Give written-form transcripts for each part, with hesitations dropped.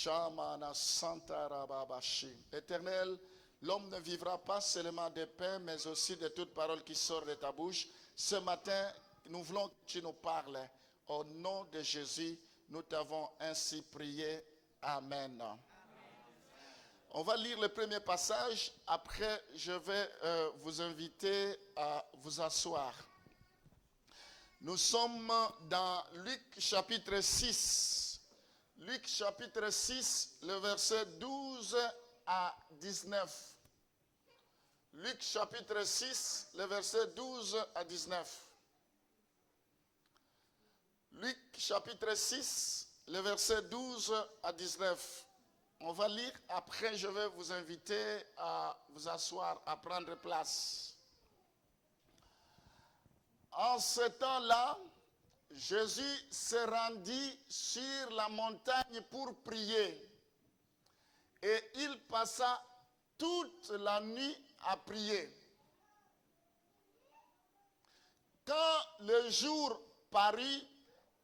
Shamana Santa Rababashi. Éternel, l'homme ne vivra pas seulement de pain, mais aussi de toute parole qui sort de ta bouche. Ce matin, nous voulons que tu nous parles. Au nom de Jésus, nous t'avons ainsi prié. Amen. On va lire le premier passage. Après, je vais vous inviter à vous asseoir. Nous sommes dans Luc chapitre 6. Luc chapitre 6, le verset 12 à 19. Luc chapitre 6, le verset 12 à 19. Luc chapitre 6, le verset 12 à 19. On va lire, après je vais vous inviter à vous asseoir, à prendre place. En ce temps-là, Jésus se rendit sur la montagne pour prier. Et il passa toute la nuit à prier. Quand le jour parut,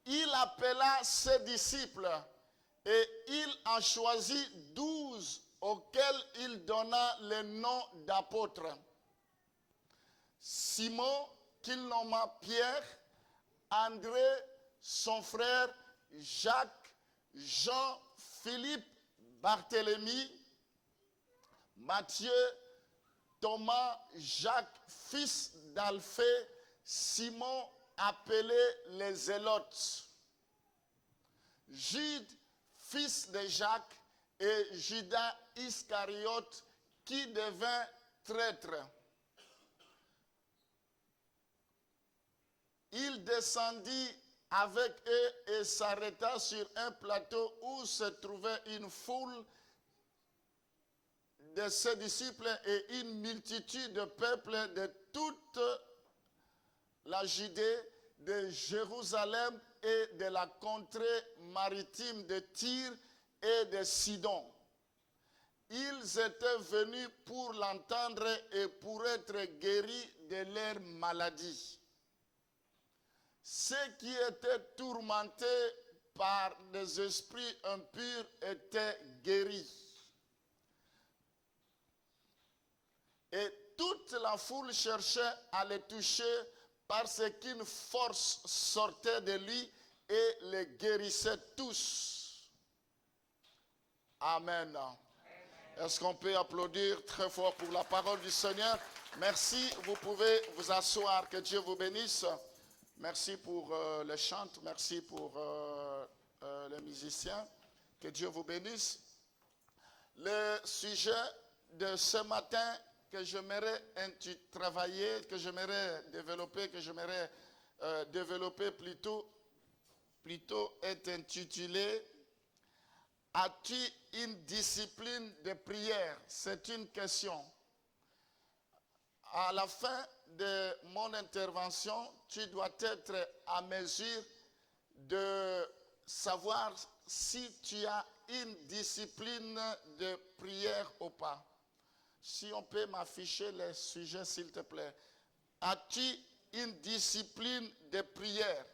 il appela ses disciples et il en choisit 12 auxquels il donna le nom d'apôtres. Simon, qu'il nomma Pierre, André, son frère, Jacques, Jean, Philippe, Barthélemy, Matthieu, Thomas, Jacques, fils d'Alphée, Simon, appelé les Zélotes, Jude, fils de Jacques, et Judas Iscariote, qui devint traître. Il descendit avec eux et s'arrêta sur un plateau où se trouvait une foule de ses disciples et une multitude de peuples de toute la Judée, de Jérusalem et de la contrée maritime de Tyr et de Sidon. Ils étaient venus pour l'entendre et pour être guéris de leur maladie. Ceux qui étaient tourmentés par des esprits impurs étaient guéris. Et toute la foule cherchait à le toucher parce qu'une force sortait de lui et les guérissait tous. Amen. Est-ce qu'on peut applaudir très fort pour la parole du Seigneur? Merci, vous pouvez vous asseoir, que Dieu vous bénisse. Merci pour le chant, merci pour les musiciens, que Dieu vous bénisse. Le sujet de ce matin que j'aimerais travailler, que j'aimerais développer plutôt est intitulé « As-tu une discipline de prière ?» C'est une question. À la fin de mon intervention, tu dois être à mesure de savoir si tu as une discipline de prière ou pas. Si on peut m'afficher les sujets, s'il te plaît. As-tu une discipline de prière?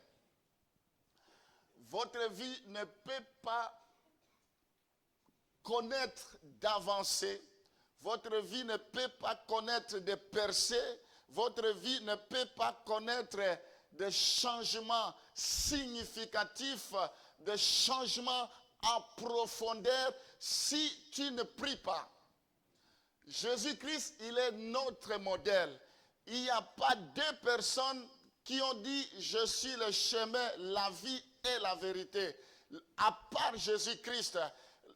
Votre vie ne peut pas connaître d'avancée. Votre vie ne peut pas connaître de percées. Votre vie ne peut pas connaître de changements significatifs, de changements en profondeur si tu ne pries pas. Jésus-Christ, il est notre modèle. Il n'y a pas deux personnes qui ont dit « Je suis le chemin, la vie et la vérité ». À part Jésus-Christ,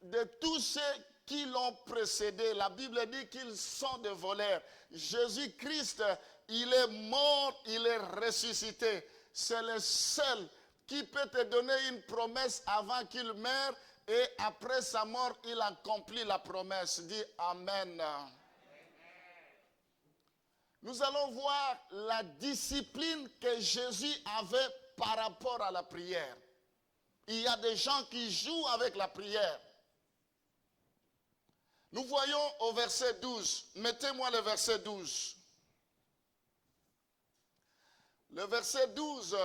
de tous ceux qui l'ont précédé, la Bible dit qu'ils sont des voleurs. Jésus-Christ, il est mort, il est ressuscité. C'est le seul qui peut te donner une promesse avant qu'il meure. Et après sa mort, il accomplit la promesse. Dis Amen. Amen. Nous allons voir la discipline que Jésus avait par rapport à la prière. Il y a des gens qui jouent avec la prière. Nous voyons au verset 12. Mettez-moi le verset 12. Le verset 12.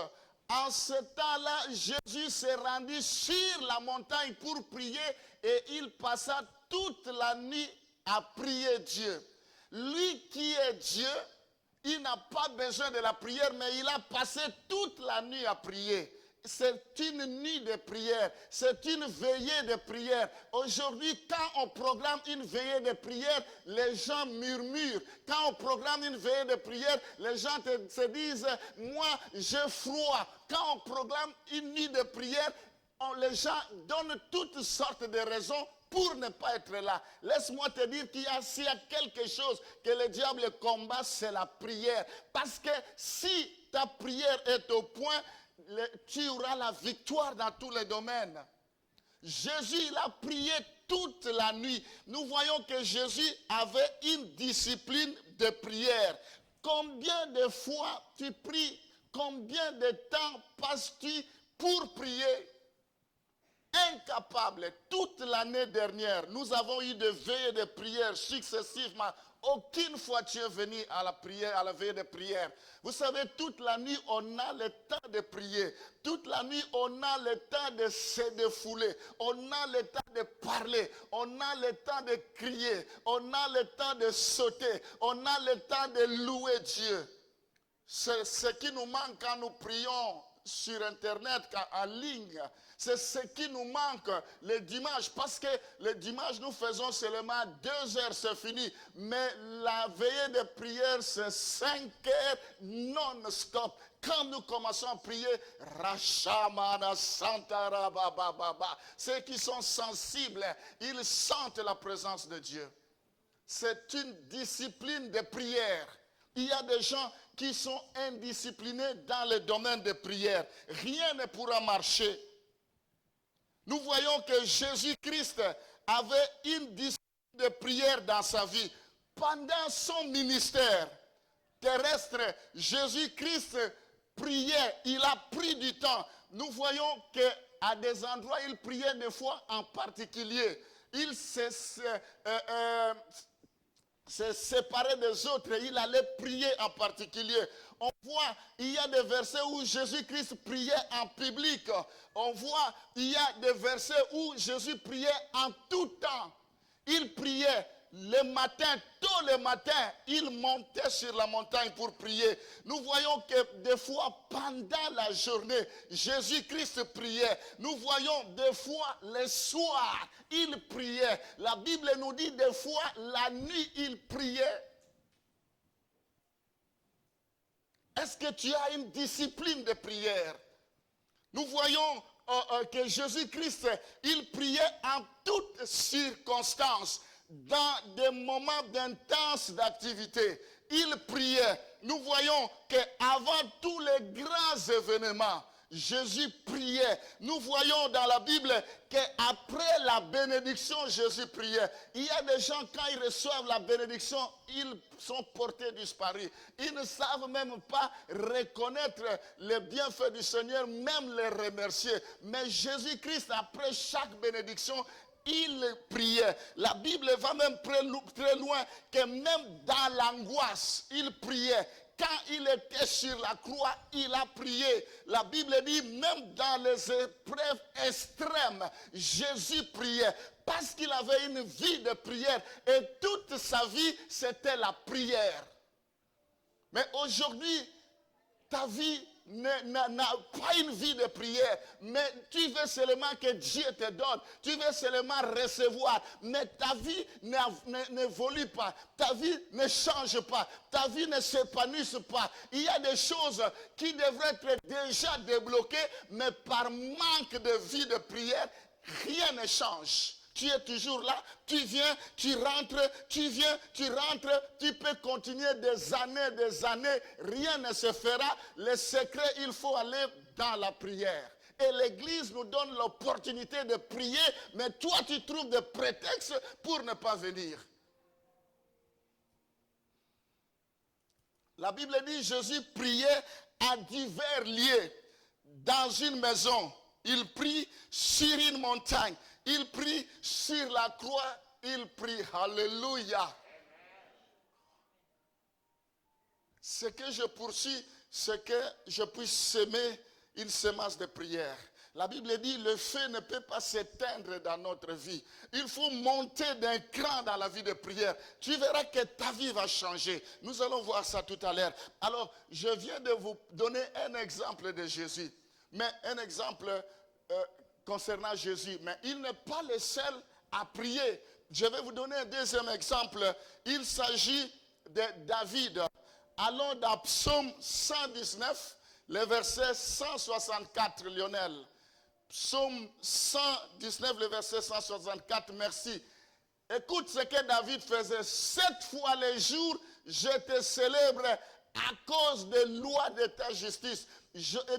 En ce temps-là, Jésus s'est rendu sur la montagne pour prier et il passa toute la nuit à prier Dieu. Lui qui est Dieu, il n'a pas besoin de la prière, mais il a passé toute la nuit à prier. C'est une nuit de prière, c'est une veillée de prière. Aujourd'hui, quand on programme une veillée de prière, les gens murmurent. Quand on programme une veillée de prière, les gens se disent, moi j'ai froid. Quand on programme une nuit de prière, les gens donnent toutes sortes de raisons pour ne pas être là. Laisse-moi te dire s'il y a quelque chose que le diable combat, c'est la prière. Parce que si ta prière est au point, tu auras la victoire dans tous les domaines. Jésus, il a prié toute la nuit. Nous voyons que Jésus avait une discipline de prière. Combien de fois tu pries? Combien de temps passes-tu pour prier? Incapable. Toute l'année dernière, nous avons eu des veillées de prière successivement. Aucune fois tu es venu à la prière, à la veillée de prière. Vous savez, toute la nuit, on a le temps de prier. Toute la nuit, on a le temps de se défouler. On a le temps de parler. On a le temps de crier. On a le temps de sauter. On a le temps de louer Dieu. C'est ce qui nous manque quand nous prions sur Internet, en ligne. C'est ce qui nous manque le dimanche. Parce que le dimanche, nous faisons seulement 2 heures, c'est fini. Mais la veillée de prière, c'est 5 heures non-stop. Quand nous commençons à prier, Rashamana Santara Baba. Ceux qui sont sensibles, ils sentent la présence de Dieu. C'est une discipline de prière. Il y a des gens qui sont indisciplinés dans le domaine de prière. Rien ne pourra marcher. Nous voyons que Jésus-Christ avait une discipline de prière dans sa vie. Pendant son ministère terrestre, Jésus-Christ priait. Il a pris du temps. Nous voyons qu'à des endroits, il priait des fois en particulier. Il s'est séparé des autres et il allait prier en particulier. On voit, il y a des versets où Jésus-Christ priait en public. On voit, il y a des versets où Jésus priait en tout temps. Il priait le matin, tôt le matin, il montait sur la montagne pour prier. Nous voyons que des fois, pendant la journée, Jésus-Christ priait. Nous voyons des fois, le soir, il priait. La Bible nous dit des fois, la nuit, il priait. Est-ce que tu as une discipline de prière? Nous voyons que Jésus-Christ, il priait en toutes circonstances, dans des moments d'intense d'activité. Il priait. Nous voyons qu'avant tous les grands événements, Jésus priait. Nous voyons dans la Bible qu'après la bénédiction, Jésus priait. Il y a des gens, quand ils reçoivent la bénédiction, ils sont portés disparus. Ils ne savent même pas reconnaître les bienfaits du Seigneur, même les remercier. Mais Jésus-Christ, après chaque bénédiction, il priait. La Bible va même très loin que même dans l'angoisse, il priait. Quand il était sur la croix, il a prié. La Bible dit, même dans les épreuves extrêmes, Jésus priait. Parce qu'il avait une vie de prière. Et toute sa vie, c'était la prière. Mais aujourd'hui, ta vie n'a pas une vie de prière, mais tu veux seulement que Dieu te donne, tu veux seulement recevoir, mais ta vie n'évolue pas, ta vie ne change pas, ta vie ne s'épanouisse pas. Il y a des choses qui devraient être déjà débloquées, mais par manque de vie de prière, rien ne change. Tu es toujours là, tu viens, tu rentres, tu viens, tu rentres, tu peux continuer des années, rien ne se fera. Le secret, il faut aller dans la prière. Et l'Église nous donne l'opportunité de prier, mais toi tu trouves des prétextes pour ne pas venir. La Bible dit, Jésus priait à divers lieux, dans une maison. Il prie sur une montagne. Il prie sur la croix. Il prie. Alléluia. Ce que je poursuis, c'est que je puisse semer une semence de prière. La Bible dit, le feu ne peut pas s'éteindre dans notre vie. Il faut monter d'un cran dans la vie de prière. Tu verras que ta vie va changer. Nous allons voir ça tout à l'heure. Alors, je viens de vous donner un exemple de Jésus. Mais un exemple concernant Jésus. Mais il n'est pas le seul à prier. Je vais vous donner un deuxième exemple. Il s'agit de David. Allons dans Psaume 119, le verset 164, Lionel. Psaume 119, le verset 164, merci. Écoute ce que David faisait. 7 fois le jour, je te célèbre à cause des lois de ta justice.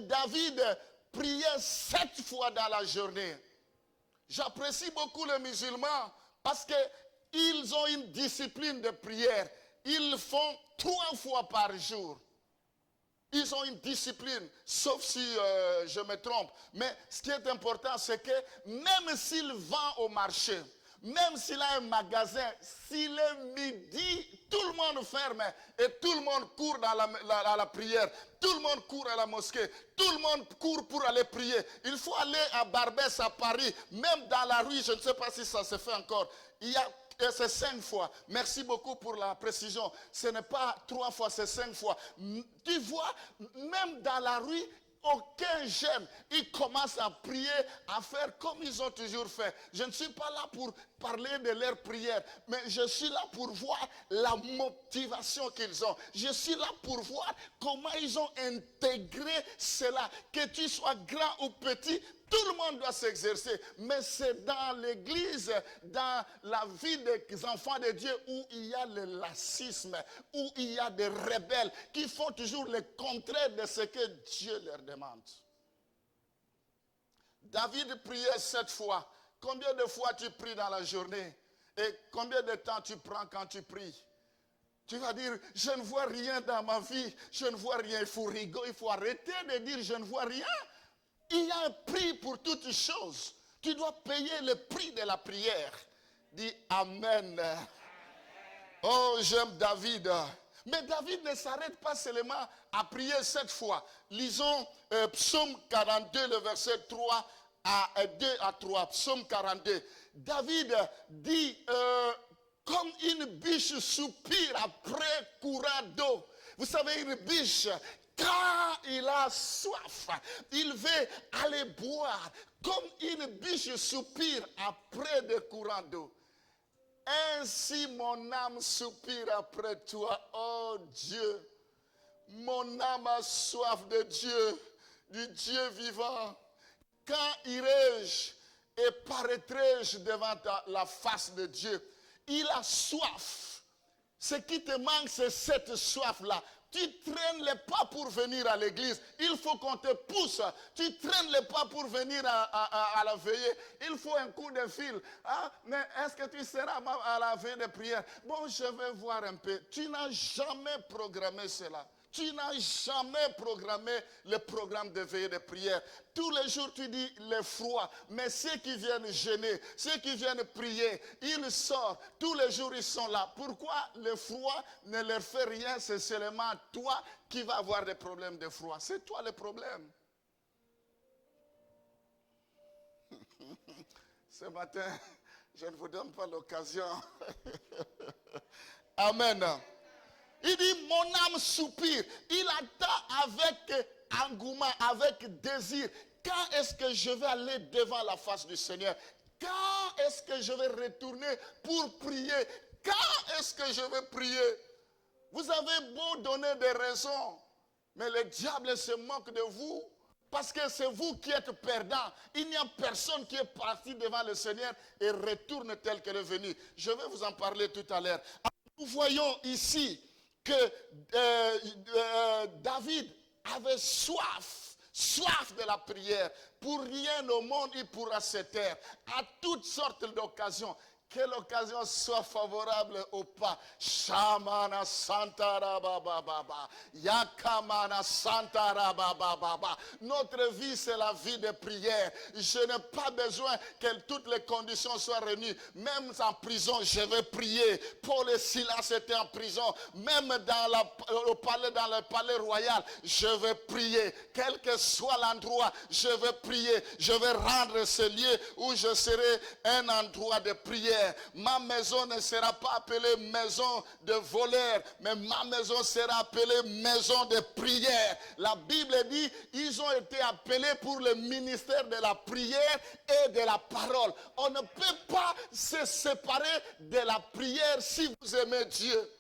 David priait 7 fois dans la journée. J'apprécie beaucoup les musulmans parce qu'ils ont une discipline de prière. Ils font 3 fois par jour. Ils ont une discipline, sauf si je me trompe. Mais ce qui est important, c'est que même s'il vend au marché, même s'il a un magasin, s'il est midi, tout le monde ferme et tout le monde court dans la prière. Tout le monde court à la mosquée. Tout le monde court pour aller prier. Il faut aller à Barbès, à Paris, même dans la rue, je ne sais pas si ça se fait encore. Il y a c'est 5 fois. Merci beaucoup pour la précision. Ce n'est pas 3 fois, c'est 5 fois. Tu vois, même dans la rue, aucun jeune, ils commencent à prier, à faire comme ils ont toujours fait. Je ne suis pas là pour parler de leur prière, mais je suis là pour voir la motivation qu'ils ont. Je suis là pour voir comment ils ont intégré cela. Que tu sois grand ou petit, tout le monde doit s'exercer, mais c'est dans l'église, dans la vie des enfants de Dieu où il y a le laxisme, où il y a des rebelles qui font toujours le contraire de ce que Dieu leur demande. David priait 7 fois. Combien de fois tu pries dans la journée? Et combien de temps tu prends quand tu pries? Tu vas dire, je ne vois rien dans ma vie, je ne vois rien. Il faut rigoler, il faut arrêter de dire, je ne vois rien. Il y a un prix pour toutes choses. Tu dois payer le prix de la prière. Dis Amen. Oh, j'aime David. Mais David ne s'arrête pas seulement à prier 7 fois. Lisons Psaume 42, le verset 3 à 2 à 3. Psaume 42. David dit, comme une biche soupire après courant d'eau. Vous savez, une biche, quand il a soif, il veut aller boire, comme une biche soupire après des courants d'eau. Ainsi mon âme soupire après toi, oh Dieu. Mon âme a soif de Dieu, du Dieu vivant. Quand irai-je et paraîtrai-je devant la face de Dieu? Il a soif. Ce qui te manque, c'est cette soif-là. Tu traînes les pas pour venir à l'église. Il faut qu'on te pousse. Tu traînes les pas pour venir à la veillée. Il faut un coup de fil. Ah, mais est-ce que tu seras à la veillée de prière? Bon, je vais voir un peu. Tu n'as jamais programmé cela. Tu n'as jamais programmé le programme de veillée de prière. Tous les jours, tu dis le froid. Mais ceux qui viennent gêner, ceux qui viennent prier, ils sortent. Tous les jours, ils sont là. Pourquoi le froid ne leur fait rien? C'est seulement toi qui vas avoir des problèmes de froid. C'est toi le problème. Ce matin, je ne vous donne pas l'occasion. Amen. Il dit, mon âme soupire. Il attend avec engouement, avec désir. Quand est-ce que je vais aller devant la face du Seigneur? Quand est-ce que je vais retourner pour prier? Quand est-ce que je vais prier? Vous avez beau donner des raisons, mais le diable se moque de vous. Parce que c'est vous qui êtes perdant. Il n'y a personne qui est parti devant le Seigneur et retourne tel qu'elle est venue. Je vais vous en parler tout à l'heure. Nous voyons ici que David avait soif de la prière. Pour rien au monde, il pourra se taire. À toutes sortes d'occasions. Que l'occasion soit favorable au pas. Shamana Santara Baba Baba. Yakamana Santara Baba Baba. Notre vie, c'est la vie de prière. Je n'ai pas besoin que toutes les conditions soient réunies. Même en prison, je vais prier. Paul et Silas étaient en prison. Même dans le palais royal, je vais prier. Quel que soit l'endroit, je vais prier. Je vais rendre ce lieu où je serai un endroit de prière. Ma maison ne sera pas appelée maison de voleurs, mais ma maison sera appelée maison de prière. La Bible dit, ils ont été appelés pour le ministère de la prière et de la parole. On ne peut pas se séparer de la prière si vous aimez Dieu.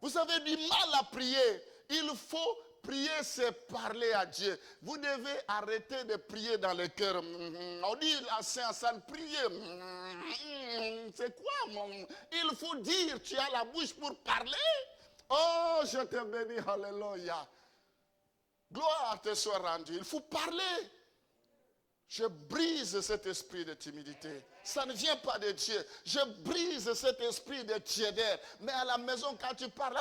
Vous avez du mal à prier. Il faut prier, c'est parler à Dieu. Vous devez arrêter de prier dans le cœur. On dit à Saint-Saëns, prier. C'est quoi? Il faut dire, tu as la bouche pour parler. Oh, je te bénis, alléluia. Gloire te soit rendue. Il faut parler. Je brise cet esprit de timidité. Ça ne vient pas de Dieu. Je brise cet esprit de tiédeur. Mais à la maison, quand tu parles,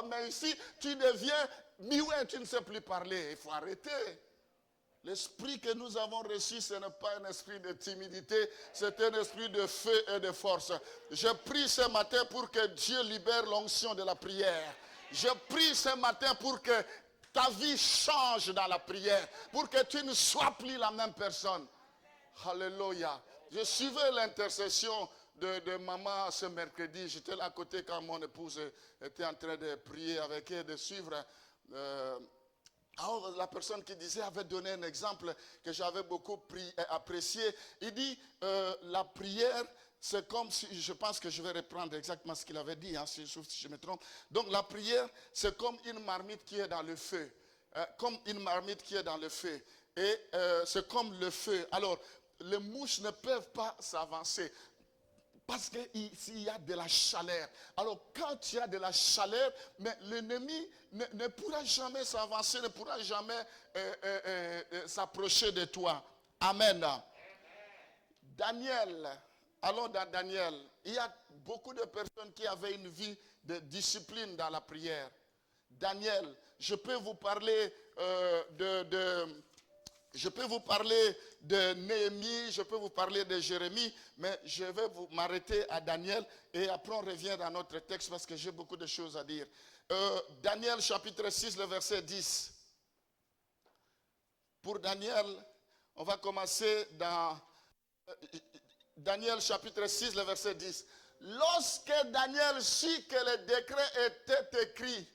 mais ici, tu deviens muet, tu ne sais plus parler. Il faut arrêter. L'esprit que nous avons reçu, ce n'est pas un esprit de timidité, c'est un esprit de feu et de force. Je prie ce matin pour que Dieu libère l'onction de la prière. Je prie ce matin pour que ta vie change dans la prière, pour que tu ne sois plus la même personne. Alléluia. Je suivais l'intercession de maman ce mercredi. J'étais là à côté quand mon épouse était en train de prier avec elle, de suivre. La personne qui disait avait donné un exemple que j'avais beaucoup apprécié. Il dit, la prière, c'est comme si, je pense que je vais reprendre exactement ce qu'il avait dit, si je me trompe. Donc la prière, c'est comme une marmite qui est dans le feu. Comme une marmite qui est dans le feu. Et c'est comme le feu. Alors, les mouches ne peuvent pas s'avancer. Parce qu'il y a de la chaleur. Alors quand il y a de la chaleur, mais l'ennemi ne pourra jamais s'avancer, ne pourra jamais s'approcher de toi. Amen. Daniel, allons dans Daniel. Il y a beaucoup de personnes qui avaient une vie de discipline dans la prière. Daniel, je peux vous parler je peux vous parler de Néhémie, je peux vous parler de Jérémie, mais je vais m'arrêter à Daniel et après on revient dans notre texte parce que j'ai beaucoup de choses à dire. Daniel chapitre 6, le verset 10. Pour Daniel, on va commencer dans Daniel chapitre 6, le verset 10. Lorsque Daniel sut que le décret était écrit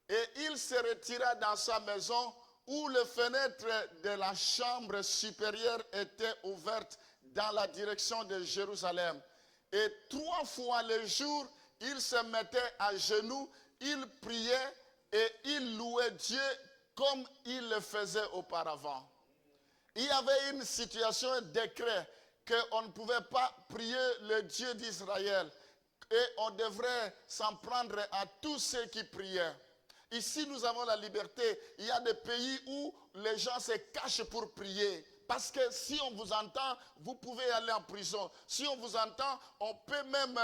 et il se retira dans sa maison, où les fenêtres de la chambre supérieure étaient ouvertes dans la direction de Jérusalem. Et 3 fois le jour, il se mettait à genoux, il priait et il louait Dieu comme il le faisait auparavant. Il y avait une situation, un décret, qu'on ne pouvait pas prier le Dieu d'Israël. Et on devrait s'en prendre à tous ceux qui priaient. Ici, nous avons la liberté. Il y a des pays où les gens se cachent pour prier. Parce que si on vous entend, vous pouvez aller en prison. Si on vous entend, on peut même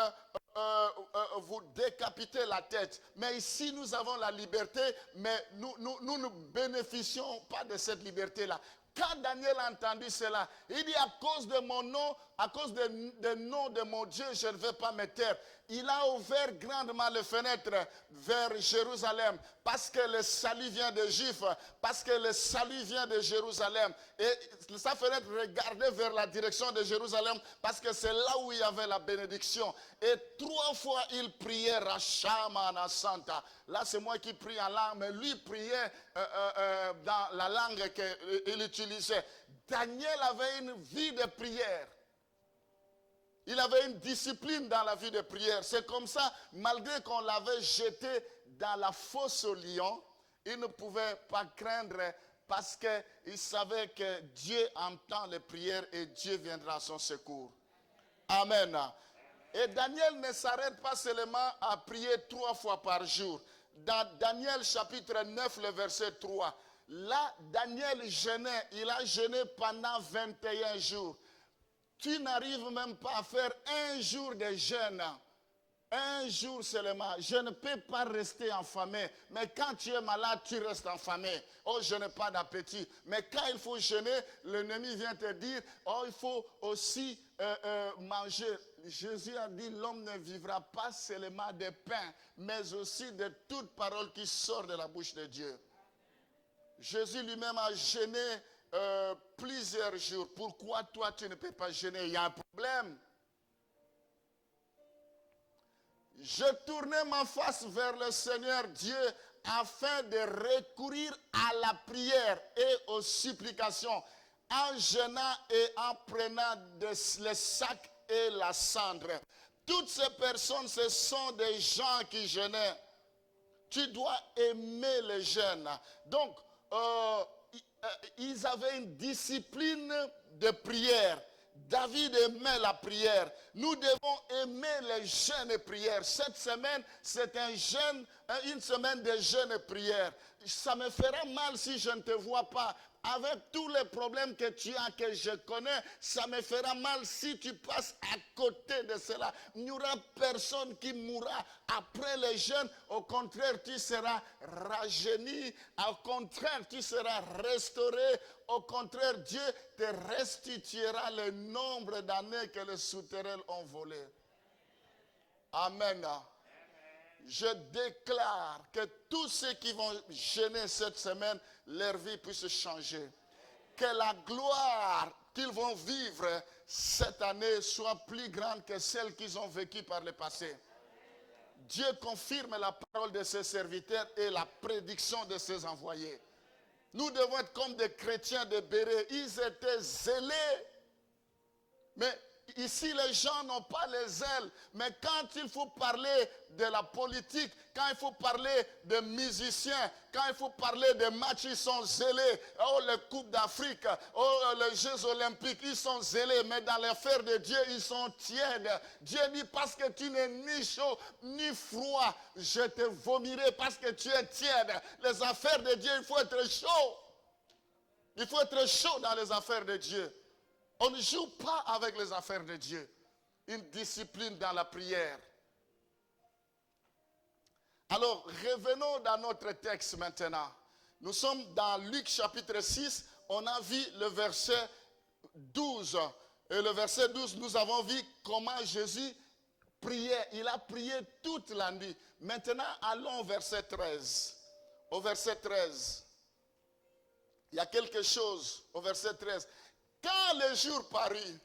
vous décapiter la tête. Mais ici, nous avons la liberté, mais nous ne bénéficions pas de cette liberté-là. Quand Daniel a entendu cela, il dit à cause de mon nom, à cause du nom de mon Dieu, je ne vais pas me taire. Il a ouvert grandement les fenêtres vers Jérusalem parce que le salut vient des Juifs, parce que le salut vient de Jérusalem. Et sa fenêtre regardait vers la direction de Jérusalem parce que c'est là où il y avait la bénédiction. Et 3 fois il priait Rashamana Santa. Là c'est moi qui prie en langue, mais lui priait dans la langue qu'il utilisait. Daniel avait une vie de prière. Il avait une discipline dans la vie de prière. C'est comme ça, malgré qu'on l'avait jeté dans la fosse au lion, il ne pouvait pas craindre parce qu'il savait que Dieu entend les prières et Dieu viendra à son secours. Amen. Et Daniel ne s'arrête pas seulement à prier 3 fois par jour. Dans Daniel chapitre 9, le verset 3, là, Daniel jeûnait. Il a jeûné pendant 21 jours. Tu n'arrives même pas à faire un jour de jeûne. Un jour seulement. Je ne peux pas rester affamé. Mais quand tu es malade, tu restes affamé. Oh, je n'ai pas d'appétit. Mais quand il faut jeûner, l'ennemi vient te dire, oh, il faut aussi manger. Jésus a dit, l'homme ne vivra pas seulement de pain, mais aussi de toute parole qui sort de la bouche de Dieu. Jésus lui-même a jeûné plusieurs jours. Pourquoi toi, tu ne peux pas jeûner? Il y a un problème. Je tournais ma face vers le Seigneur Dieu afin de recourir à la prière et aux supplications, en jeûnant et en prenant le sac et la cendre. Toutes ces personnes, ce sont des gens qui jeûnaient. Tu dois aimer le jeûne. Donc, ils avaient une discipline de prière. David aimait la prière. Nous devons aimer les jeûnes et prières. Cette semaine, c'est une semaine de jeûne et prière. Ça me fera mal si je ne te vois pas. Avec tous les problèmes que tu as, que je connais, ça me fera mal si tu passes à côté de cela. Il n'y aura personne qui mourra après le jeûne. Au contraire, tu seras rajeuni. Au contraire, tu seras restauré. Au contraire, Dieu te restituera le nombre d'années que les souterrains ont volé. Amen. Je déclare que tous ceux qui vont jeûner cette semaine, leur vie puisse changer. Que la gloire qu'ils vont vivre cette année soit plus grande que celle qu'ils ont vécue par le passé. Dieu confirme la parole de ses serviteurs et la prédiction de ses envoyés. Nous devons être comme des chrétiens de Béret. Ils étaient zélés. Mais ici, les gens n'ont pas les ailes. Mais quand il faut parler de la politique, quand il faut parler de musiciens, quand il faut parler de matchs, ils sont zélés. Oh, les Coupes d'Afrique, oh, les Jeux Olympiques, ils sont zélés. Mais dans l'affaire de Dieu, ils sont tièdes. Dieu dit, parce que tu n'es ni chaud, ni froid, je te vomirai parce que tu es tiède. Les affaires de Dieu, il faut être chaud. Il faut être chaud dans les affaires de Dieu. On ne joue pas avec les affaires de Dieu. Une discipline dans la prière. Alors, revenons dans notre texte maintenant. Nous sommes dans Luc chapitre 6. On a vu le verset 12. Et le verset 12, nous avons vu comment Jésus priait. Il a prié toute la nuit. Maintenant, allons au verset 13. Au verset 13. Il y a quelque chose au verset 13. Quand le jour parut,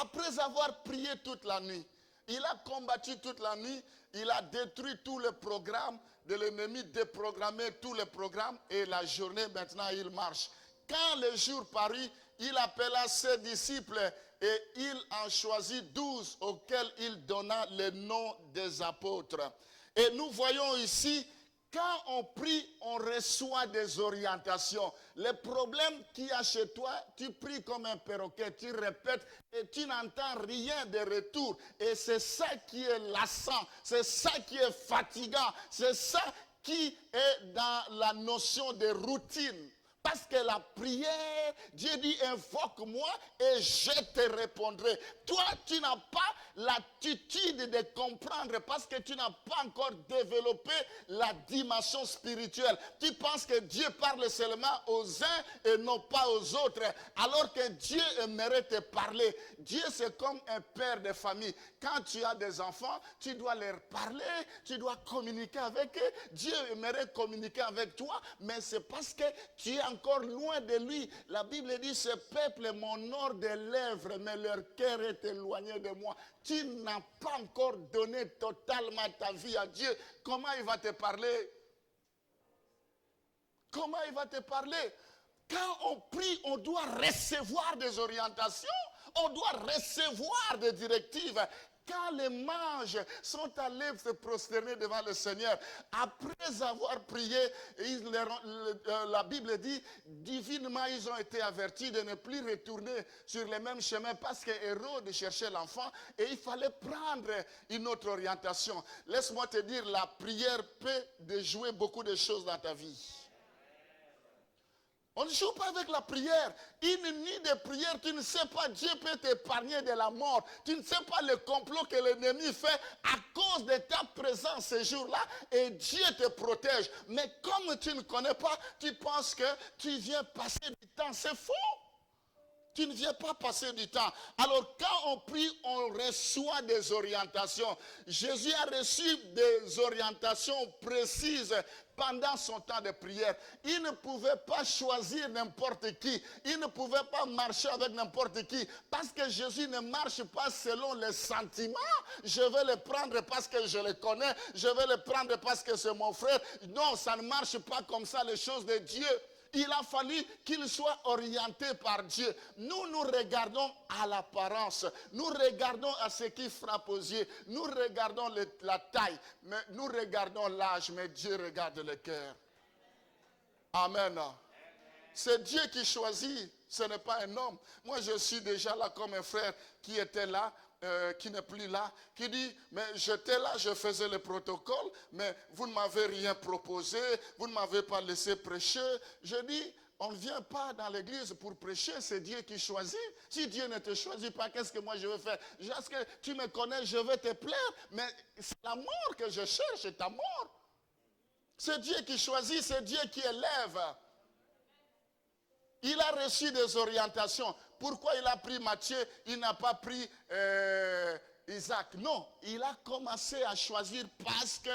après avoir prié toute la nuit, il a combattu toute la nuit, il a détruit tout le programme de l'ennemi, déprogrammé tout le programme, et la journée maintenant il marche. Quand le jour parut, il appela ses disciples et il en choisit 12 auxquels il donna le nom des apôtres. Et nous voyons ici, quand on prie, on reçoit des orientations. Les problèmes qu'il y a chez toi, tu pries comme un perroquet, tu répètes et tu n'entends rien de retour. Et c'est ça qui est lassant, c'est ça qui est fatigant, c'est ça qui est dans la notion de routine. Parce que la prière, Dieu dit, invoque-moi et je te répondrai. Toi, tu n'as pas l'attitude de comprendre parce que tu n'as pas encore développé la dimension spirituelle. Tu penses que Dieu parle seulement aux uns et non pas aux autres. Alors que Dieu aimerait te parler. Dieu, c'est comme un père de famille. Quand tu as des enfants, tu dois leur parler, tu dois communiquer avec eux. Dieu aimerait communiquer avec toi, mais c'est parce que tu es encore loin de lui. La Bible dit, ce peuple m'honore des lèvres, mais leur cœur est éloigné de moi. Tu n'as pas encore donné totalement ta vie à Dieu. Comment il va te parler? Comment il va te parler? Quand on prie, on doit recevoir des orientations. On doit recevoir des directives. Quand les mages sont allés se prosterner devant le Seigneur, après avoir prié, la Bible dit, divinement, ils ont été avertis de ne plus retourner sur les mêmes chemins parce que Hérode cherchait l'enfant et il fallait prendre une autre orientation. Laisse-moi te dire, la prière peut jouer beaucoup de choses dans ta vie. On ne joue pas avec la prière. Une nuit de prière, tu ne sais pas, Dieu peut t'épargner de la mort. Tu ne sais pas le complot que l'ennemi fait à cause de ta présence ce jour-là et Dieu te protège. Mais comme tu ne connais pas, tu penses que tu viens passer du temps. C'est faux. Tu ne viens pas passer du temps. Alors quand on prie, on reçoit des orientations. Jésus a reçu des orientations précises pendant son temps de prière. Il ne pouvait pas choisir n'importe qui. Il ne pouvait pas marcher avec n'importe qui. Parce que Jésus ne marche pas selon les sentiments. Je vais le prendre parce que je le connais. Je vais le prendre parce que c'est mon frère. Non, ça ne marche pas comme ça les choses de Dieu. Il a fallu qu'il soit orienté par Dieu. Nous regardons à l'apparence. Nous regardons à ce qui frappe aux yeux. Nous regardons la taille. Mais nous regardons l'âge. Mais Dieu regarde le cœur. Amen. C'est Dieu qui choisit. Ce n'est pas un homme. Moi, je suis déjà là comme un frère qui était là. Qui n'est plus là, qui dit, mais j'étais là, je faisais le protocole, mais vous ne m'avez rien proposé, vous ne m'avez pas laissé prêcher. Je dis, on ne vient pas dans l'église pour prêcher, c'est Dieu qui choisit. Si Dieu ne te choisit pas, qu'est-ce que moi je vais faire? Parce que tu me connais, je vais te plaire, mais c'est la mort que je cherche, c'est ta mort. C'est Dieu qui choisit, c'est Dieu qui élève. Il a reçu des orientations. Pourquoi il a pris Matthieu, il n'a pas pris Isaac? Non, il a commencé à choisir parce que,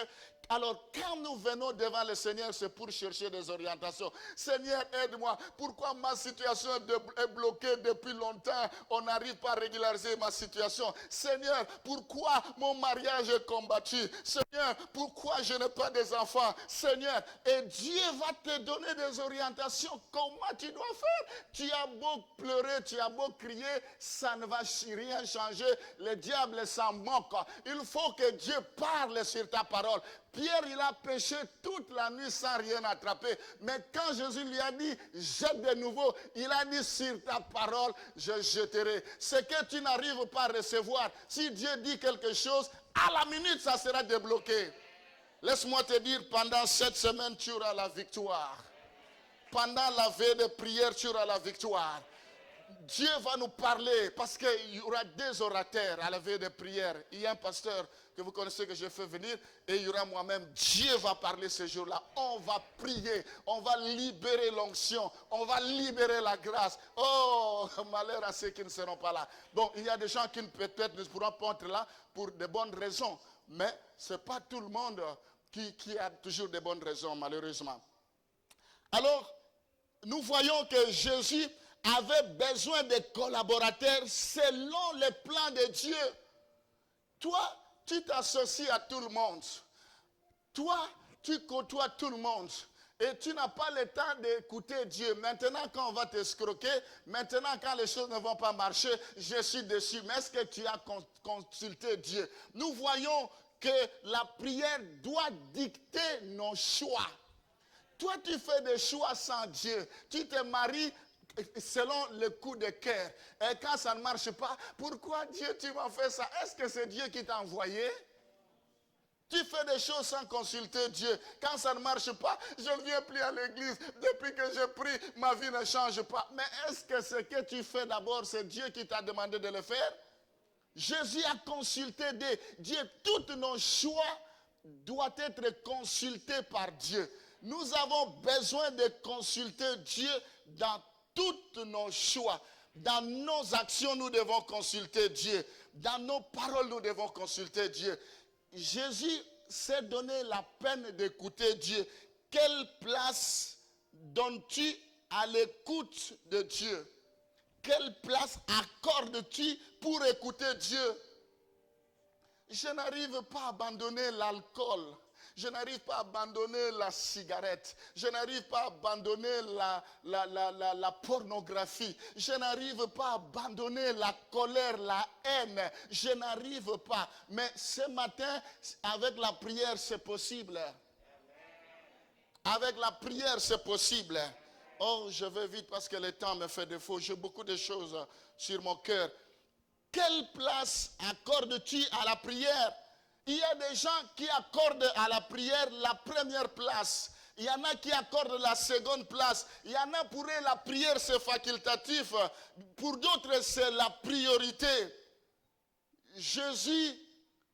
alors quand nous venons devant le Seigneur, c'est pour chercher des orientations. Seigneur, aide-moi. Pourquoi ma situation est bloquée depuis longtemps? On n'arrive pas à régulariser ma situation. Seigneur, pourquoi mon mariage est combattu? Seigneur, pourquoi je n'ai pas des enfants? Seigneur, et Dieu va te donner des orientations. Comment tu dois faire? Tu as beau pleurer, tu as beau crier, ça ne va rien changer. Le diable s'en moque. Il faut que Dieu parle sur ta parole. Pierre, il a péché toute la nuit sans rien attraper. Mais quand Jésus lui a dit, jette de nouveau, il a dit, sur ta parole, je jetterai. Ce que tu n'arrives pas à recevoir, si Dieu dit quelque chose, à la minute, ça sera débloqué. Laisse-moi te dire, pendant cette semaine, tu auras la victoire. Pendant la veille de prière, tu auras la victoire. Dieu va nous parler parce qu'il y aura des orateurs à la veille de prière. Il y a un pasteur que vous connaissez que je fais venir et il y aura moi-même. Dieu va parler ce jour-là. On va prier. On va libérer l'onction. On va libérer la grâce. Oh, malheur à ceux qui ne seront pas là. Bon, il y a des gens qui peut-être ne pourront pas être là pour de bonnes raisons. Mais ce n'est pas tout le monde qui a toujours de bonnes raisons, malheureusement. Alors, nous voyons que Jésus avait besoin de collaborateurs selon le plan de Dieu. Toi, tu t'associes à tout le monde. Toi, tu côtoies tout le monde. Et tu n'as pas le temps d'écouter Dieu. Maintenant, quand on va t'escroquer, maintenant, quand les choses ne vont pas marcher, je suis dessus. Mais est-ce que tu as consulté Dieu? Nous voyons que la prière doit dicter nos choix. Toi, tu fais des choix sans Dieu. Tu te maries selon le coup de cœur. Et quand ça ne marche pas, pourquoi Dieu, tu m'as fait ça? Est-ce que c'est Dieu qui t'a envoyé? Tu fais des choses sans consulter Dieu. Quand ça ne marche pas, je ne viens plus à l'église. Depuis que je prie, ma vie ne change pas. Mais est-ce que ce que tu fais d'abord, c'est Dieu qui t'a demandé de le faire? Jésus a consulté Dieu. Tous nos choix doivent être consultés par Dieu. Nous avons besoin de consulter Dieu dans tous nos choix. Dans nos actions, nous devons consulter Dieu. Dans nos paroles, nous devons consulter Dieu. Jésus s'est donné la peine d'écouter Dieu. Quelle place donnes-tu à l'écoute de Dieu? Quelle place accordes-tu pour écouter Dieu? Je n'arrive pas à abandonner l'alcool. Je n'arrive pas à abandonner la cigarette. Je n'arrive pas à abandonner la pornographie. Je n'arrive pas à abandonner la colère, la haine. Je n'arrive pas. Mais ce matin, avec la prière, c'est possible. Avec la prière, c'est possible. Oh, je vais vite parce que le temps me fait défaut. J'ai beaucoup de choses sur mon cœur. Quelle place accordes-tu à la prière? Il y a des gens qui accordent à la prière la première place. Il y en a qui accordent la seconde place. Il y en a pour eux, la prière, c'est facultatif. Pour d'autres, c'est la priorité. Jésus,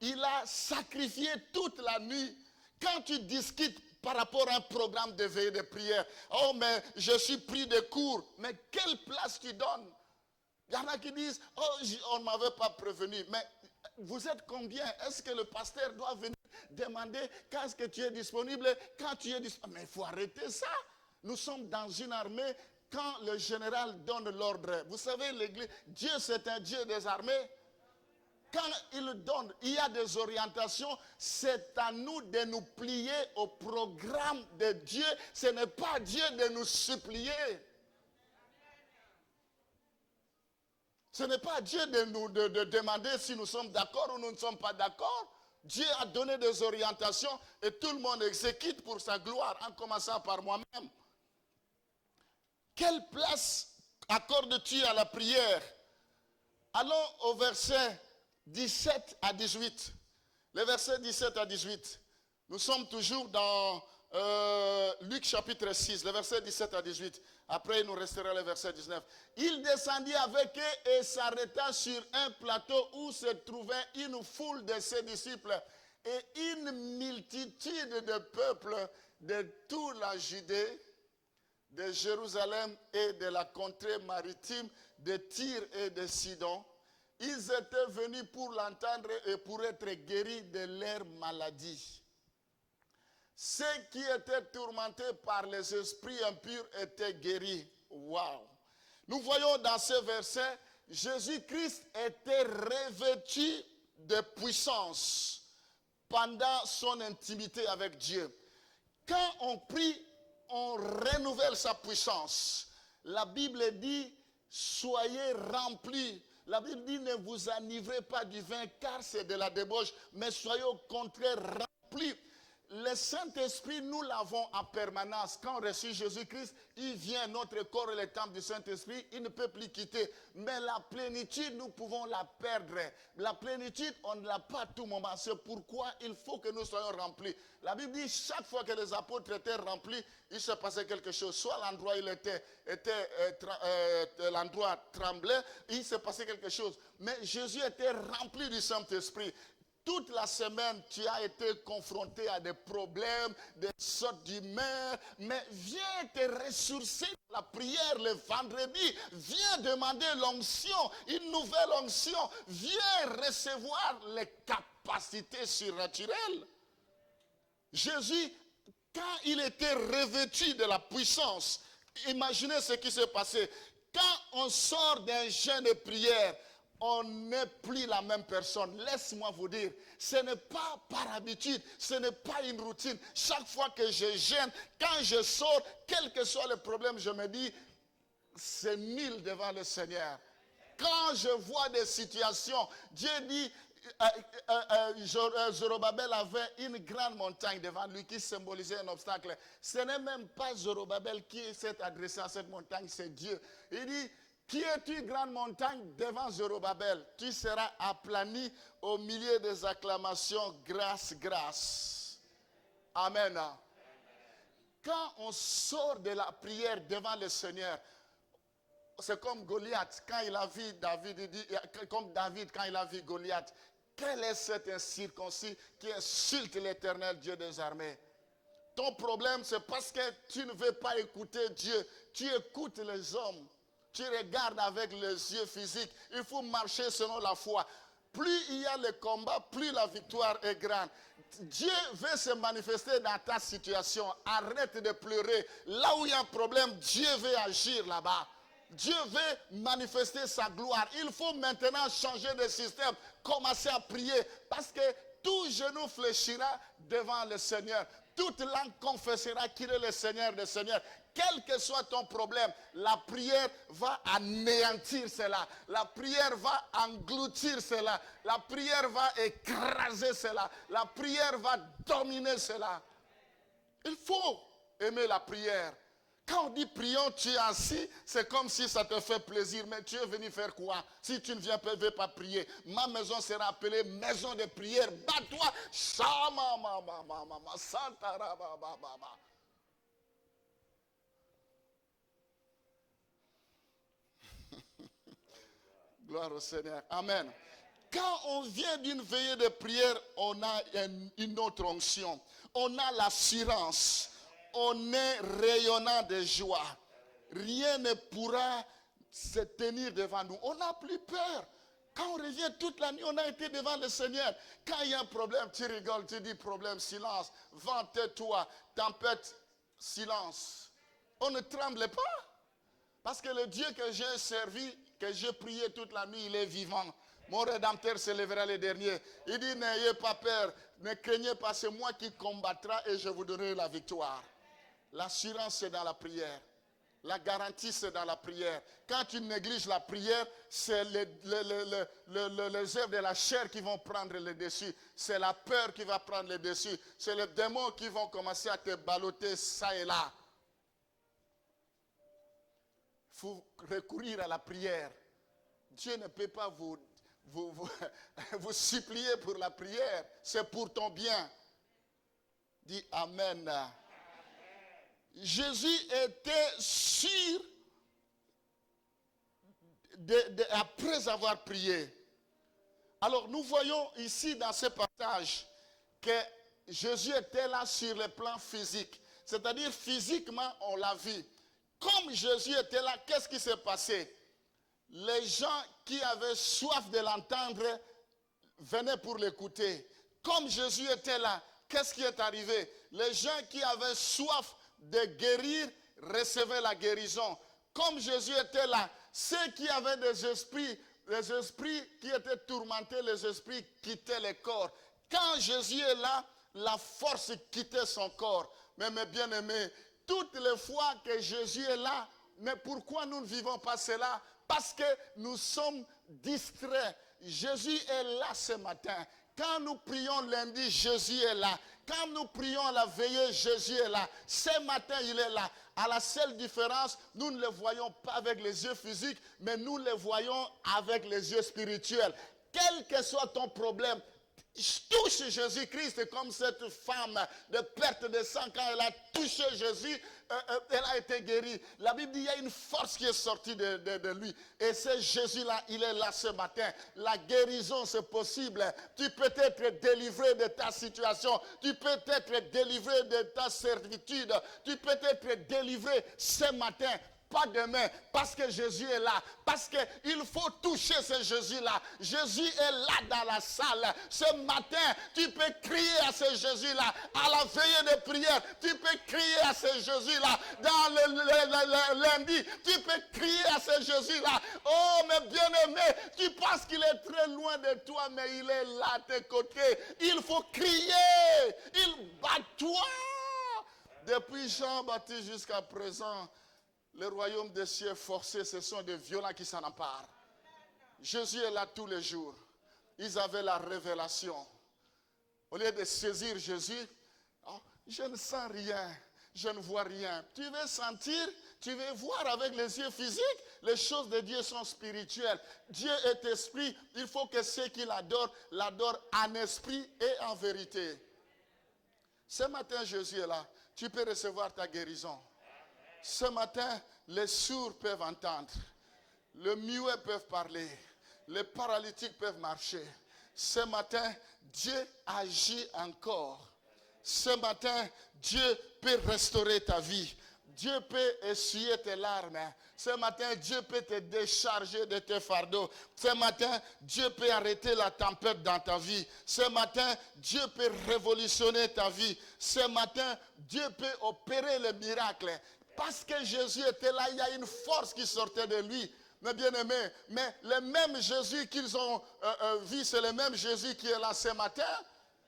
il a sacrifié toute la nuit. Quand tu discutes par rapport à un programme de veillée de prière, oh, mais je suis pris de court. Mais quelle place tu donnes? Il y en a qui disent, oh, on ne m'avait pas prévenu. Mais vous êtes combien? Est-ce que le pasteur doit venir demander quand est-ce que tu es disponible? Quand tu es disponible. Mais il faut arrêter ça. Nous sommes dans une armée quand le général donne l'ordre. Vous savez, l'Église, Dieu c'est un Dieu des armées. Quand il donne, il y a des orientations, c'est à nous de nous plier au programme de Dieu. Ce n'est pas Dieu de nous supplier. Ce n'est pas à Dieu de nous de demander si nous sommes d'accord ou nous ne sommes pas d'accord. Dieu a donné des orientations et tout le monde exécute pour sa gloire, en commençant par moi-même. Quelle place accordes-tu à la prière? Allons au verset 17 à 18. Les versets 17 à 18. Nous sommes toujours dans Luc chapitre 6, les versets 17 à 18. Après, il nous restera le verset 19. Il descendit avec eux et s'arrêta sur un plateau où se trouvait une foule de ses disciples et une multitude de peuples de toute la Judée, de Jérusalem et de la contrée maritime de Tyr et de Sidon. Ils étaient venus pour l'entendre et pour être guéris de leur maladie. Ceux qui étaient tourmentés par les esprits impurs étaient guéris. Waouh! Nous voyons dans ce verset, Jésus-Christ était revêtu de puissance pendant son intimité avec Dieu. Quand on prie, on renouvelle sa puissance. La Bible dit, soyez remplis. La Bible dit, ne vous enivrez pas du vin car c'est de la débauche, mais soyez au contraire remplis. Le Saint-Esprit, nous l'avons en permanence. Quand on reçoit Jésus-Christ, il vient, notre corps est le temple du Saint-Esprit, il ne peut plus quitter. Mais la plénitude, nous pouvons la perdre. La plénitude, on ne l'a pas à tout moment. C'est pourquoi il faut que nous soyons remplis. La Bible dit, chaque fois que les apôtres étaient remplis, il se passait quelque chose. Soit l'endroit où il l'endroit tremblait, il se passait quelque chose. Mais Jésus était rempli du Saint-Esprit. Toute la semaine, tu as été confronté à des problèmes, des sautes d'humeur, mais viens te ressourcer dans la prière le vendredi. Viens demander l'onction, une nouvelle onction. Viens recevoir les capacités surnaturelles. Jésus, quand il était revêtu de la puissance, imaginez ce qui s'est passé. Quand on sort d'un jeûne de prière, on n'est plus la même personne. Laisse-moi vous dire, ce n'est pas par habitude, ce n'est pas une routine. Chaque fois que je jeûne, quand je sors, quel que soit le problème, je me dis, c'est nul devant le Seigneur. Quand je vois des situations, Dieu dit, Zorobabel avait une grande montagne devant lui qui symbolisait un obstacle. Ce n'est même pas Zorobabel qui s'est adressé à cette montagne, c'est Dieu. Il dit, qui es-tu, grande montagne, devant Zorobabel? Tu seras aplani au milieu des acclamations, grâce, grâce. Amen. Quand on sort de la prière devant le Seigneur, c'est comme Goliath, quand il a vu David, il dit, comme David quand il a vu Goliath. Quel est cet incirconcis qui insulte l'Éternel Dieu des armées? Ton problème, c'est parce que tu ne veux pas écouter Dieu. Tu écoutes les hommes. Tu regardes avec les yeux physiques. Il faut marcher selon la foi. Plus il y a le combat, plus la victoire est grande. Dieu veut se manifester dans ta situation. Arrête de pleurer. Là où il y a un problème, Dieu veut agir là-bas. Dieu veut manifester sa gloire. Il faut maintenant changer de système. Commencer à prier. Parce que tout genou fléchira devant le Seigneur. Toute langue confessera qu'il est le Seigneur des Seigneurs. Quel que soit ton problème, la prière va anéantir cela. La prière va engloutir cela. La prière va écraser cela. La prière va dominer cela. Il faut aimer la prière. Quand on dit prions, tu es assis, c'est comme si ça te fait plaisir. Mais tu es venu faire quoi? Si tu ne viens pas prier, ma maison sera appelée maison de prière. Bats-toi. Gloire au Seigneur. Amen. Quand on vient d'une veillée de prière, on a une autre onction. On a l'assurance. On est rayonnant de joie. Rien ne pourra se tenir devant nous. On n'a plus peur. Quand on revient toute la nuit, on a été devant le Seigneur. Quand il y a un problème, tu rigoles, tu dis problème, silence. Vent, tais-toi. Tempête, silence. On ne tremble pas. Parce que le Dieu que j'ai servi, que j'ai prié toute la nuit, il est vivant. Mon Rédempteur se lèvera le dernier. Il dit, n'ayez pas peur, ne craignez pas, c'est moi qui combattra et je vous donnerai la victoire. L'assurance, c'est dans la prière. La garantie, c'est dans la prière. Quand tu négliges la prière, c'est les œuvres de la chair qui vont prendre le dessus. C'est la peur qui va prendre le dessus. C'est les démons qui vont commencer à te balloter ça et là. Il faut recourir à la prière. Dieu ne peut pas vous supplier pour la prière. C'est pour ton bien. Dis Amen. Jésus était sûr, après avoir prié. Alors nous voyons ici dans ce passage que Jésus était là sur le plan physique. C'est-à-dire physiquement on l'a vu. Comme Jésus était là, qu'est-ce qui s'est passé? Les gens qui avaient soif de l'entendre venaient pour l'écouter. Comme Jésus était là, qu'est-ce qui est arrivé? Les gens qui avaient soif de guérir recevaient la guérison. Comme Jésus était là, ceux qui avaient des esprits qui étaient tourmentés, les esprits quittaient les corps. Quand Jésus est là, la force quittait son corps. Mais mes bien-aimés, toutes les fois que Jésus est là, mais pourquoi nous ne vivons pas cela? Parce que nous sommes distraits. Jésus est là ce matin. Quand nous prions lundi, Jésus est là. Quand nous prions à la veillée, Jésus est là. Ce matin, il est là. À la seule différence, nous ne le voyons pas avec les yeux physiques, mais nous le voyons avec les yeux spirituels. Quel que soit ton problème, touche Jésus-Christ comme cette femme de perte de sang. Quand elle a touché Jésus, elle a été guérie. La Bible dit qu'il y a une force qui est sortie de lui. Et c'est Jésus-là, il est là ce matin. La guérison, c'est possible. Tu peux être délivré de ta situation. Tu peux être délivré de ta servitude. Tu peux être délivré ce matin. Pas demain, parce que Jésus est là, parce qu'il faut toucher ce Jésus-là. Jésus est là dans la salle. Ce matin, tu peux crier à ce Jésus-là. À la veillée de prière, tu peux crier à ce Jésus-là. Dans le lundi, tu peux crier à ce Jésus-là. Oh, mes bien-aimés, tu penses qu'il est très loin de toi, mais il est là à tes côtés. Il faut crier. Il bat toi. Depuis Jean-Baptiste jusqu'à présent, le royaume des cieux est forcé, ce sont des violents qui s'en emparent. Jésus est là tous les jours. Ils avaient la révélation. Au lieu de saisir Jésus, oh, je ne sens rien, je ne vois rien. Tu veux sentir, tu veux voir avec les yeux physiques, les choses de Dieu sont spirituelles. Dieu est esprit, il faut que ceux qui l'adorent en esprit et en vérité. Ce matin, Jésus est là. Tu peux recevoir ta guérison. Ce matin, les sourds peuvent entendre, les muets peuvent parler, les paralytiques peuvent marcher. Ce matin, Dieu agit encore. Ce matin, Dieu peut restaurer ta vie. Dieu peut essuyer tes larmes. Ce matin, Dieu peut te décharger de tes fardeaux. Ce matin, Dieu peut arrêter la tempête dans ta vie. Ce matin, Dieu peut révolutionner ta vie. Ce matin, Dieu peut opérer le miracle. Parce que Jésus était là, il y a une force qui sortait de lui. Mes bien-aimés, mais le même Jésus qu'ils ont vu, c'est le même Jésus qui est là ce matin.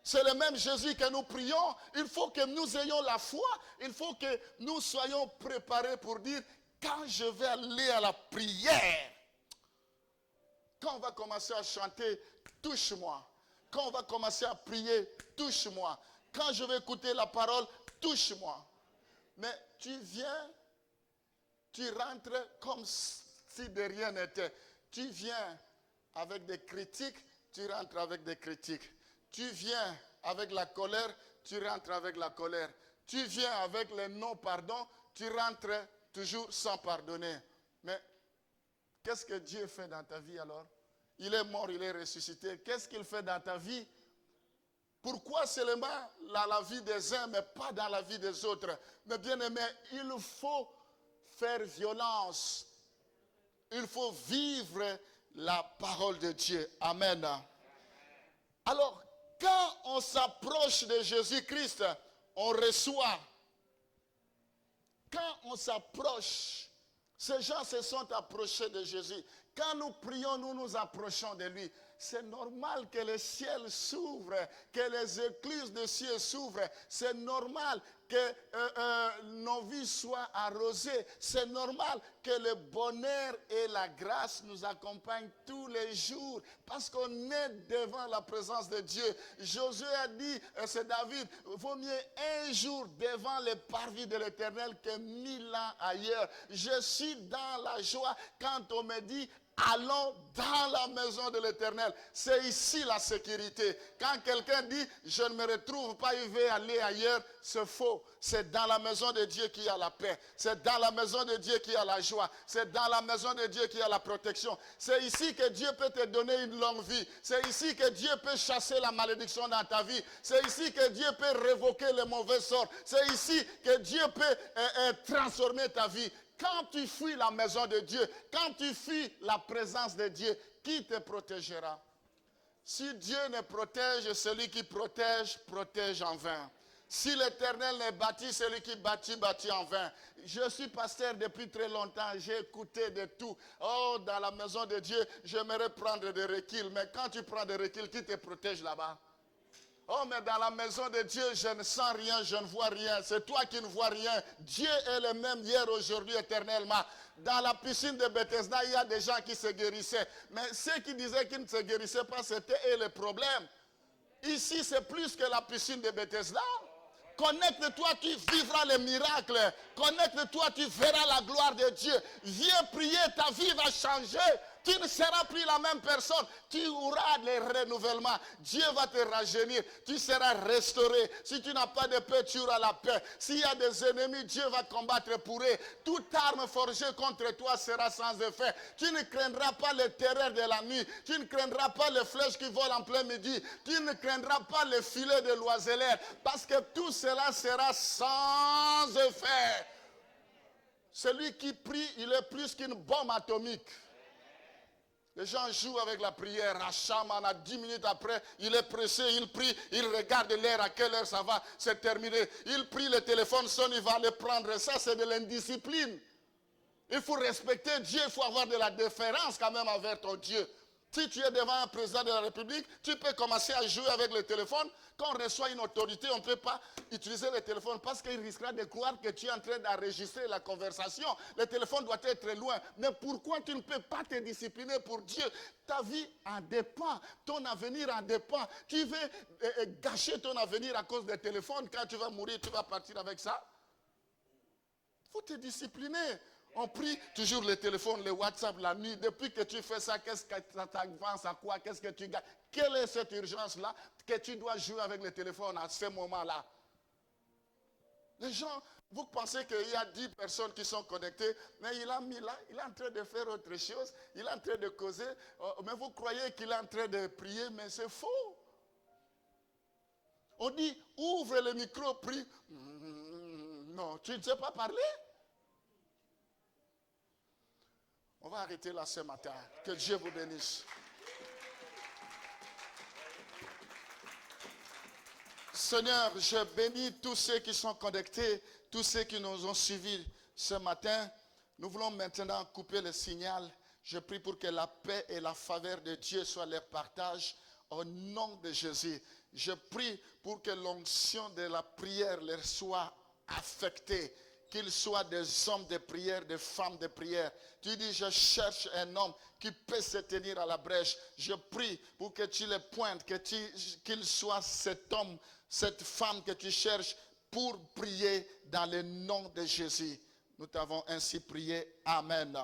C'est le même Jésus que nous prions. Il faut que nous ayons la foi. Il faut que nous soyons préparés pour dire, quand je vais aller à la prière, quand on va commencer à chanter, touche-moi. Quand on va commencer à prier, touche-moi. Quand je vais écouter la parole, touche-moi. Mais tu viens, tu rentres comme si de rien n'était. Tu viens avec des critiques, tu rentres avec des critiques. Tu viens avec la colère, tu rentres avec la colère. Tu viens avec le non-pardon, tu rentres toujours sans pardonner. Mais Qu'est-ce que Dieu fait dans ta vie alors? Il est mort, il est ressuscité. Qu'est-ce qu'il fait dans ta vie? Pourquoi seulement dans la vie des uns, mais pas dans la vie des autres? Mais bien aimé, il faut faire violence. Il faut vivre la parole de Dieu. Amen. Alors, quand on s'approche de Jésus-Christ, on reçoit. Quand on s'approche, ces gens se sont approchés de Jésus. Quand nous prions, nous nous approchons de lui. C'est normal que le ciel s'ouvre, que les écluses de ciel s'ouvrent. C'est normal que nos vies soient arrosées. C'est normal que le bonheur et la grâce nous accompagnent tous les jours. Parce qu'on est devant la présence de Dieu. Josué a dit, c'est David, vaut mieux un jour devant les parvis de l'Éternel que 1000 ans ailleurs. Je suis dans la joie quand on me dit, allons dans la maison de l'Éternel. C'est ici la sécurité. Quand quelqu'un dit, je ne me retrouve pas, il veut aller ailleurs, c'est faux. C'est dans la maison de Dieu qu'il y a la paix. C'est dans la maison de Dieu qu'il y a la joie. C'est dans la maison de Dieu qu'il y a la protection. C'est ici que Dieu peut te donner une longue vie. C'est ici que Dieu peut chasser la malédiction dans ta vie. C'est ici que Dieu peut révoquer les mauvais sorts. C'est ici que Dieu peut transformer ta vie. Quand tu fuis la maison de Dieu, quand tu fuis la présence de Dieu, qui te protégera? Si Dieu ne protège, celui qui protège, protège en vain. Si l'Éternel ne bâtit, celui qui bâtit, bâtit en vain. Je suis pasteur depuis très longtemps, j'ai écouté de tout. Oh, dans la maison de Dieu, j'aimerais prendre des reculs. Mais quand tu prends des reculs, qui te protège là-bas? Oh, mais dans la maison de Dieu, je ne sens rien, je ne vois rien. C'est toi qui ne vois rien. Dieu est le même hier, aujourd'hui, éternellement. Dans la piscine de Bethesda, il y a des gens qui se guérissaient. Mais ceux qui disaient qu'ils ne se guérissaient pas, c'était eux le problème. Ici, c'est plus que la piscine de Bethesda. Connecte-toi, tu vivras les miracles. Connecte-toi, tu verras la gloire de Dieu. Viens prier, ta vie va changer. Tu ne seras plus la même personne. Tu auras les renouvellements. Dieu va te rajeunir. Tu seras restauré. Si tu n'as pas de paix, tu auras la paix. S'il y a des ennemis, Dieu va combattre pour eux. Toute arme forgée contre toi sera sans effet. Tu ne craindras pas les terreurs de la nuit. Tu ne craindras pas les flèches qui volent en plein midi. Tu ne craindras pas les filets de l'oiseleur. Parce que tout cela sera sans effet. Celui qui prie, il est plus qu'une bombe atomique. Les gens jouent avec la prière. À 10 minutes après, il est pressé, il prie, il regarde l'heure, à quelle heure ça va, c'est terminé. Il prie, le téléphone sonne, il va le prendre. Ça, c'est de l'indiscipline. Il faut respecter Dieu, il faut avoir de la déférence quand même envers ton Dieu. Si tu es devant un président de la République, tu peux commencer à jouer avec le téléphone. Quand on reçoit une autorité, on ne peut pas utiliser le téléphone parce qu'il risquera de croire que tu es en train d'enregistrer la conversation. Le téléphone doit être loin. Mais pourquoi tu ne peux pas te discipliner pour Dieu? Ta vie en dépend. Ton avenir en dépend. Tu veux gâcher ton avenir à cause des téléphones. Quand tu vas mourir, tu vas partir avec ça. Il faut te discipliner. On prie toujours le téléphone, le WhatsApp la nuit. Depuis que tu fais ça, qu'est-ce que ça t'avance à quoi? Qu'est-ce que tu gagnes? Quelle est cette urgence-là que tu dois jouer avec le téléphone à ce moment-là? Les gens, vous pensez qu'il y a 10 personnes qui sont connectées, mais il a mis là, il est en train de faire autre chose, il est en train de causer, mais vous croyez qu'il est en train de prier, mais c'est faux. On dit, ouvre le micro, prie. Non, tu ne sais pas parler? On va arrêter là ce matin. Que Dieu vous bénisse. Seigneur, je bénis tous ceux qui sont connectés, tous ceux qui nous ont suivis ce matin. Nous voulons maintenant couper le signal. Je prie pour que la paix et la faveur de Dieu soient leur partage au nom de Jésus. Je prie pour que l'onction de la prière leur soit affectée. Qu'ils soient des hommes de prière, des femmes de prière. Tu dis, je cherche un homme qui peut se tenir à la brèche. Je prie pour que tu le pointes, qu'il soit cet homme, cette femme que tu cherches pour prier dans le nom de Jésus. Nous t'avons ainsi prié. Amen.